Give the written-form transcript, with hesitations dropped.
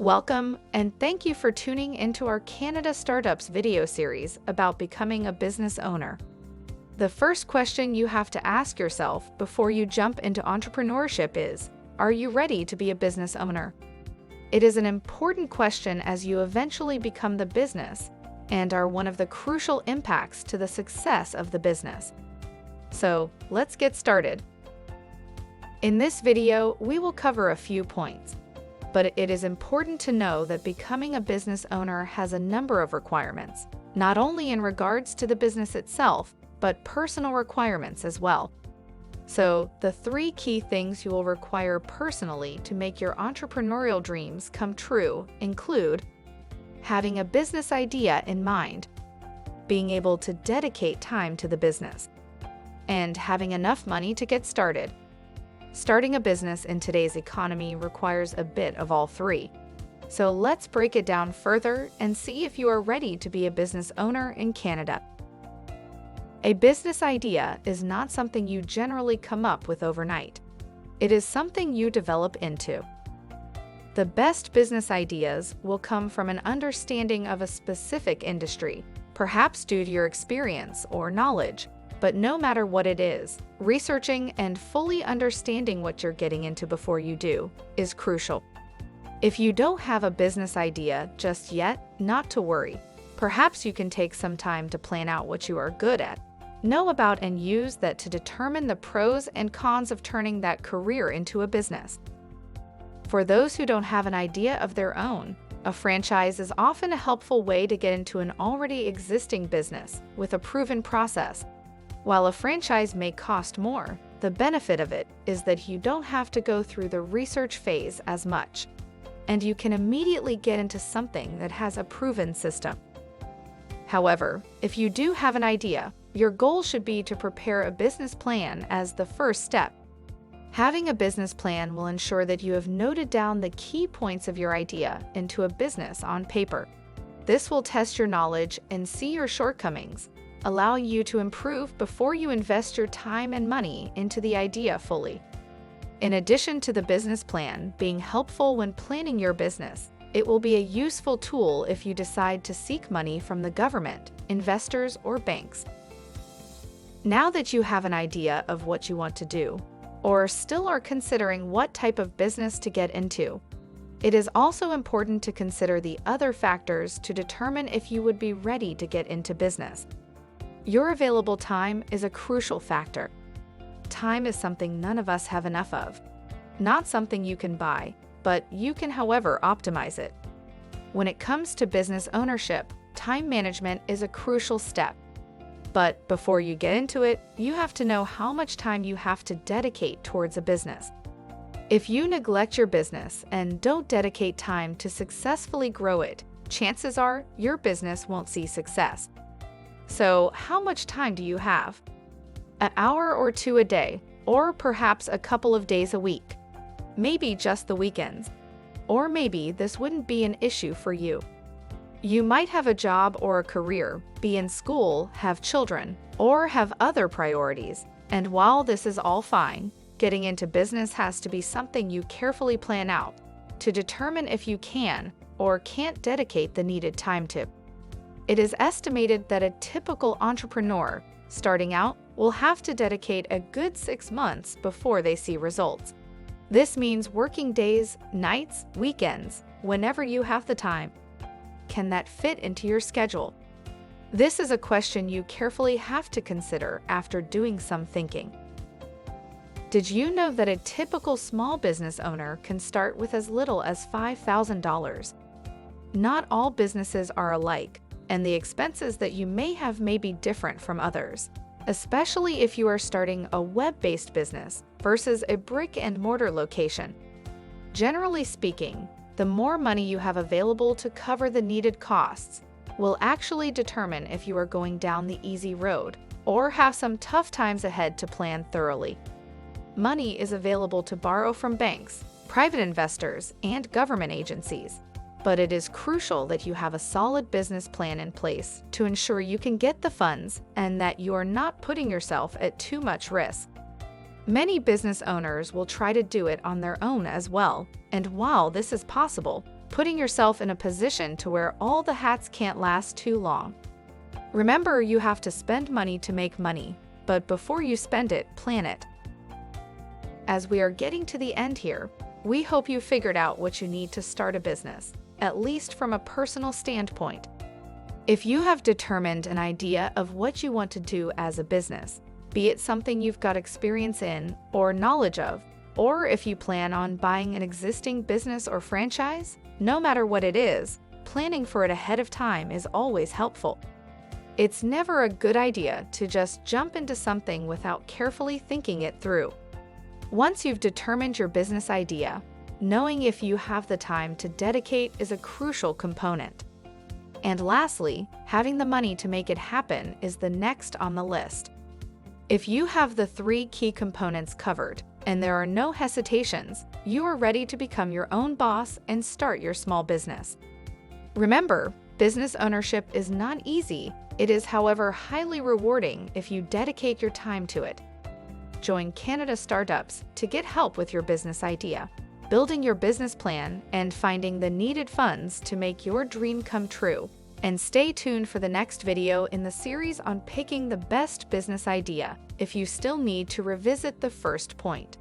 Welcome, and thank you for tuning into our Canada Startups video series about becoming a business owner. The first question you have to ask yourself before you jump into entrepreneurship is, are you ready to be a business owner? It is an important question as you eventually become the business and are one of the crucial impacts to the success of the business. So, let's get started. In this video, we will cover a few points. But it is important to know that becoming a business owner has a number of requirements, not only in regards to the business itself, but personal requirements as well. So, the three key things you will require personally to make your entrepreneurial dreams come true include having a business idea in mind, being able to dedicate time to the business, and having enough money to get started. Starting a business in today's economy requires a bit of all three. So let's break it down further and see if you are ready to be a business owner in Canada. A business idea is not something you generally come up with overnight. It is something you develop into. The best business ideas will come from an understanding of a specific industry, perhaps due to your experience or knowledge. But no matter what it is, researching and fully understanding what you're getting into before you do is crucial. If you don't have a business idea just yet, not to worry. Perhaps you can take some time to plan out what you are good at, know about and use that to determine the pros and cons of turning that career into a business. For those who don't have an idea of their own, a franchise is often a helpful way to get into an already existing business with a proven process. While a franchise may cost more, the benefit of it is that you don't have to go through the research phase as much, and you can immediately get into something that has a proven system. However, if you do have an idea, your goal should be to prepare a business plan as the first step. Having a business plan will ensure that you have noted down the key points of your idea into a business on paper. This will test your knowledge and see your shortcomings, allowing you to improve before you invest your time and money into the idea fully. In addition to the business plan being helpful when planning your business, it will be a useful tool if you decide to seek money from the government, investors, or banks. Now that you have an idea of what you want to do, or still are considering what type of business to get into, it is also important to consider the other factors to determine if you would be ready to get into business. Your available time is a crucial factor. Time is something none of us have enough of. Not something you can buy, but you can, however, optimize it. When it comes to business ownership, time management is a crucial step. But before you get into it, you have to know how much time you have to dedicate towards a business. If you neglect your business and don't dedicate time to successfully grow it, chances are your business won't see success. So, how much time do you have? An hour or two a day, or perhaps a couple of days a week. Maybe just the weekends. Or maybe this wouldn't be an issue for you. You might have a job or a career, be in school, have children, or have other priorities. And while this is all fine, getting into business has to be something you carefully plan out to determine if you can or can't dedicate the needed time to. It is estimated that a typical entrepreneur starting out will have to dedicate a good 6 months before they see results. This means working days, nights, weekends, whenever you have the time. Can that fit into your schedule? This is a question you carefully have to consider after doing some thinking. Did you know that a typical small business owner can start with as little as $5,000? Not all businesses are alike, and the expenses that you may have may be different from others, especially if you are starting a web-based business versus a brick-and-mortar location. Generally speaking, the more money you have available to cover the needed costs will actually determine if you are going down the easy road or have some tough times ahead to plan thoroughly. Money is available to borrow from banks, private investors, and government agencies. But it is crucial that you have a solid business plan in place to ensure you can get the funds and that you are not putting yourself at too much risk. Many business owners will try to do it on their own as well, and while this is possible, putting yourself in a position to wear all the hats can't last too long. Remember, you have to spend money to make money, but before you spend it, plan it. As we are getting to the end here, we hope you figured out what you need to start a business, at least from a personal standpoint. If you have determined an idea of what you want to do as a business, be it something you've got experience in or knowledge of, or if you plan on buying an existing business or franchise, no matter what it is, planning for it ahead of time is always helpful. It's never a good idea to just jump into something without carefully thinking it through. Once you've determined your business idea, knowing if you have the time to dedicate is a crucial component. And lastly, having the money to make it happen is the next on the list. If you have the 3 key components covered, and there are no hesitations, you are ready to become your own boss and start your small business. Remember, business ownership is not easy. It is, however, highly rewarding if you dedicate your time to it. Join Canada Startups to get help with your business idea, building your business plan, and finding the needed funds to make your dream come true. And stay tuned for the next video in the series on picking the best business idea if you still need to revisit the first point.